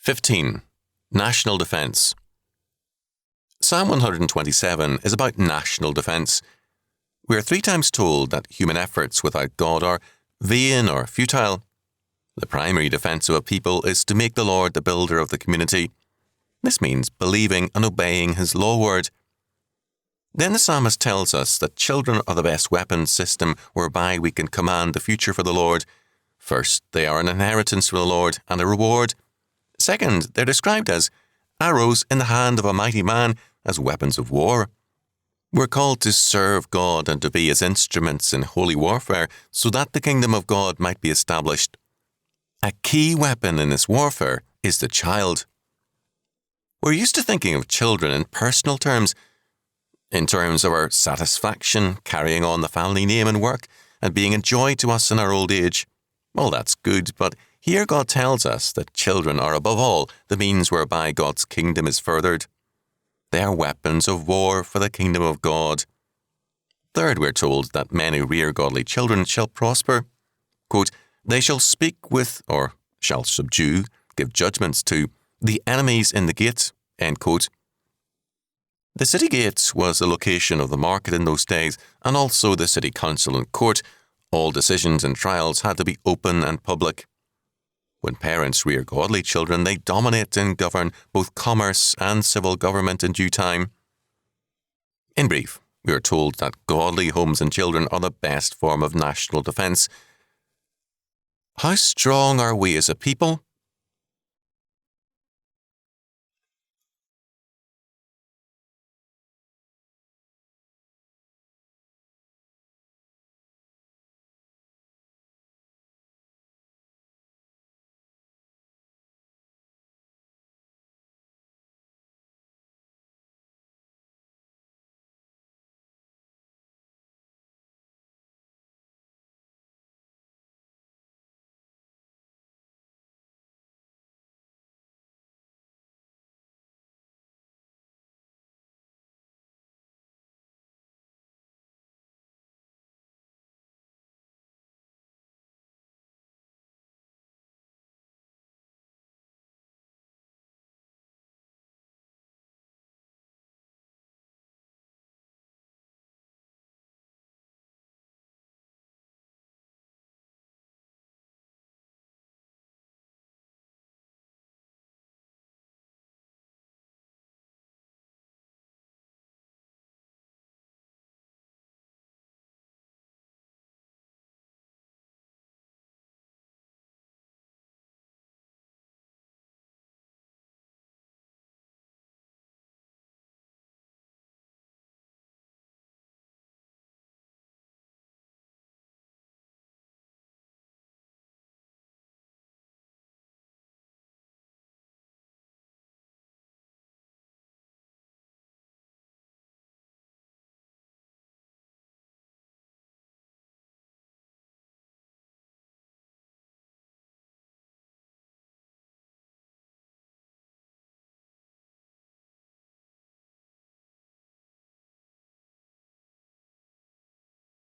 15. National Defence. Psalm 127 is about national defence. We are 3 times told that human efforts without God are vain or futile. The primary defence of a people is to make the Lord the builder of the community. This means believing and obeying His law word. Then the psalmist tells us that children are the best weapons system whereby we can command the future for the Lord. First, they are an inheritance from the Lord and a reward. Second, they're described as arrows in the hand of a mighty man, as weapons of war. We're called to serve God and to be His instruments in holy warfare so that the kingdom of God might be established. A key weapon in this warfare is the child. We're used to thinking of children in personal terms, in terms of our satisfaction, carrying on the family name and work, and being a joy to us in our old age. Well, that's good, but here God tells us that children are above all the means whereby God's kingdom is furthered. They are weapons of war for the kingdom of God. Third, we're told that men who rear godly children shall prosper. Quote, they shall speak with, or shall subdue, give judgments to, the enemies in the gate. End quote. The city gate was the location of the market in those days, and also the city council and court. All decisions and trials had to be open and public. When parents rear godly children, they dominate and govern both commerce and civil government in due time. In brief, we are told that godly homes and children are the best form of national defence. How strong are we as a people?